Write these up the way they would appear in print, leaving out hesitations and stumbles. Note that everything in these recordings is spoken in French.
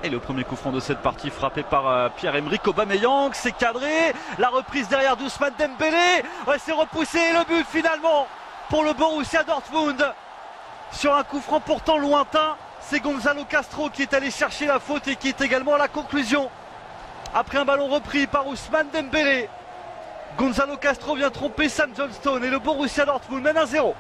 Et le premier coup franc de cette partie frappé par Pierre-Emerick Aubameyang, c'est cadré, la reprise derrière d'Ousmane Dembélé, ouais, c'est repoussé et le but finalement pour le Borussia Dortmund. Sur un coup franc pourtant lointain, c'est Gonzalo Castro qui est allé chercher la faute et qui est également à la conclusion. Après un ballon repris par Ousmane Dembélé, Gonzalo Castro vient tromper Sam Johnstone et le Borussia Dortmund mène 1-0.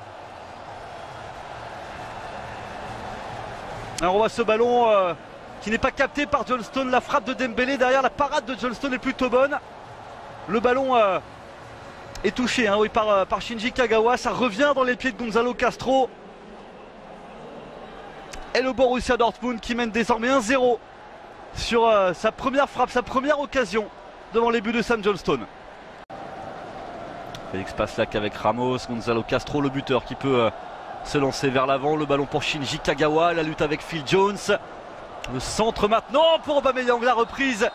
Alors on voit ce ballon qui n'est pas capté par Johnstone, la frappe de Dembélé derrière, la parade de Johnstone est plutôt bonne. Le ballon est touché oui, par Shinji Kagawa, ça revient dans les pieds de Gonzalo Castro. Et le Borussia Dortmund qui mène désormais 1-0 sur sa première frappe, sa première occasion devant les buts de Sam Johnstone. Félix Passlack avec Ramos, Gonzalo Castro le buteur qui peut se lancer vers l'avant, le ballon pour Shinji Kagawa, la lutte avec Phil Jones. Le centre maintenant pour Aubameyang, la reprise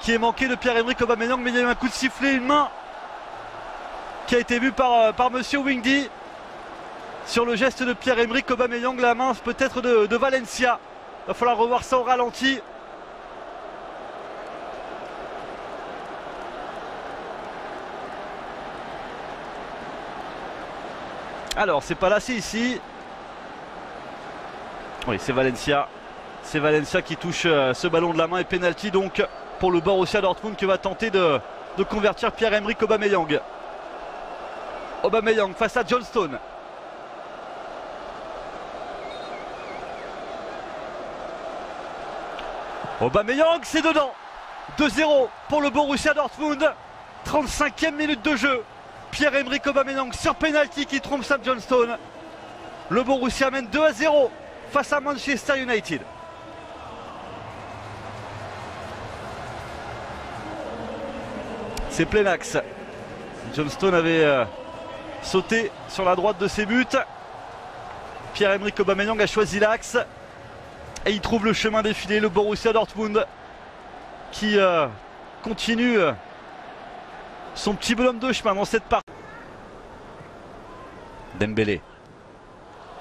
qui est manquée de Pierre-Emerick Aubameyang, mais il y a eu un coup de sifflet, une main qui a été vue par Monsieur Wingdy sur le geste de Pierre-Emerick Aubameyang, la main peut-être de Valencia. Il va falloir revoir ça au ralenti. Alors c'est pas là, c'est ici. Oui, c'est Valencia. C'est Valencia qui touche ce ballon de la main et pénalty donc pour le Borussia Dortmund qui va tenter de convertir Pierre-Emerick Aubameyang. Aubameyang face à Johnstone. Aubameyang, c'est dedans. 2-0 pour le Borussia Dortmund. 35e minute de jeu. Pierre-Emerick Aubameyang sur penalty qui trompe Sam Johnstone. Le Borussia mène 2-0 face à Manchester United. C'est plein axe. Johnstone avait sauté sur la droite de ses buts. Pierre-Emerick Aubameyang a choisi l'axe. Et il trouve le chemin défilé, le Borussia Dortmund qui continue son petit bonhomme de chemin dans cette partie. Dembélé.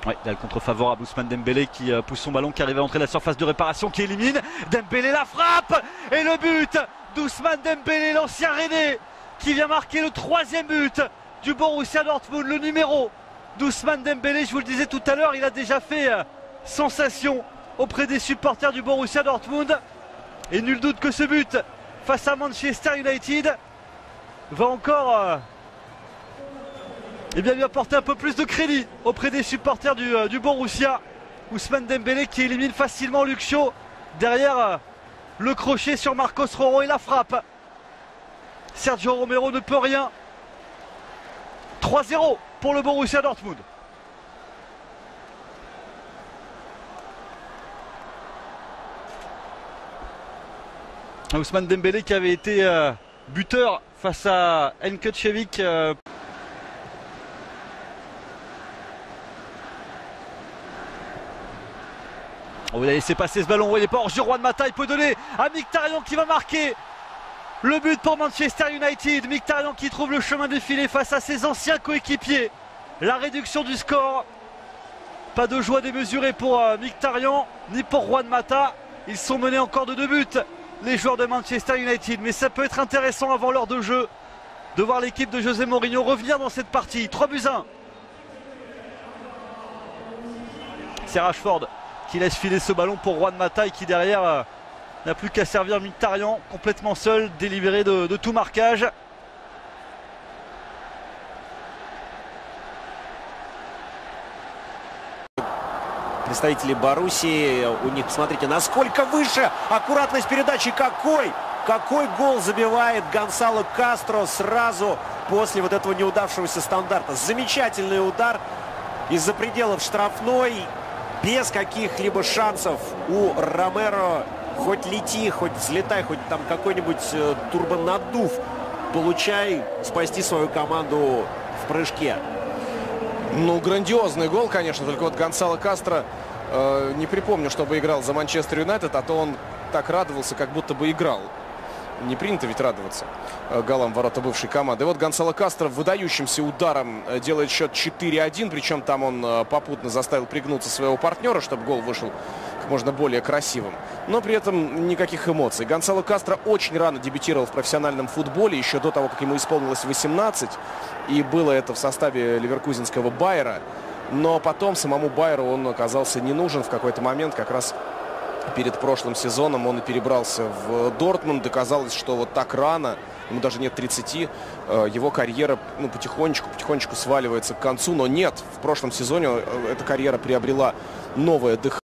Oui, il a le contre favorable, Ousmane Dembélé qui pousse son ballon, qui arrive à entrer la surface de réparation, qui élimine. Dembélé la frappe et le but d'Ousmane Dembélé, l'ancien Rennais, qui vient marquer le 3e but du Borussia Dortmund, le numéro d'Ousmane Dembélé. Je vous le disais tout à l'heure, il a déjà fait sensation auprès des supporters du Borussia Dortmund. Et nul doute que ce but face à Manchester United va encore lui apporter un peu plus de crédit auprès des supporters du Borussia. Ousmane Dembélé qui élimine facilement Luke Shaw derrière le crochet sur Marcos Rojo et la frappe. Sergio Romero ne peut rien. 3-0 pour le Borussia Dortmund. Ousmane Dembélé qui avait été buteur face à Nketchevik. On va laisser passer ce ballon, il n'est pas hors jeu. Juan Mata, il peut donner à Mkhitaryan qui va marquer le but pour Manchester United. Mkhitaryan qui trouve le chemin défilé face à ses anciens coéquipiers. La réduction du score. Pas de joie démesurée pour Mkhitaryan ni pour Juan Mata. Ils sont menés encore de 2 buts, les joueurs de Manchester United. Mais ça peut être intéressant avant l'heure de jeu de voir l'équipe de José Mourinho revenir dans cette partie. 3-1. C'est Rashford qui laisse filer ce ballon pour Juan Mata et qui derrière n'a plus qu'à servir Mkhitaryan complètement seul, délivré de tout marquage. Представители Боруссии, у них, посмотрите, насколько выше аккуратность передачи, какой гол забивает Гонсало Кастро сразу после вот этого неудавшегося стандарта. Замечательный удар из-за пределов штрафной, без каких-либо шансов у Ромеро. Хоть лети, хоть взлетай, хоть там какой-нибудь турбонаддув, получай, спасти свою команду в прыжке. Ну, грандиозный гол, конечно, только вот Гонсало Кастро не припомню, чтобы играл за Манчестер Юнайтед, а то он так радовался, как будто бы играл. Не принято ведь радоваться голам ворота бывшей команды. И вот Гонсало Кастро выдающимся ударом делает счет 4-1. Причем там он попутно заставил пригнуться своего партнера, чтобы гол вышел как можно более красивым. Но при этом никаких эмоций. Гонсало Кастро очень рано дебютировал в профессиональном футболе, еще до того, как ему исполнилось 18. И было это в составе ливеркузенского Байера. Но потом самому Байеру он оказался не нужен в какой-то момент, как раз перед прошлым сезоном он и перебрался в Дортмунд. Оказалось, что вот так рано, ему даже нет 30, его карьера потихонечку сваливается к концу. Но нет, в прошлом сезоне эта карьера приобрела новое дыхание.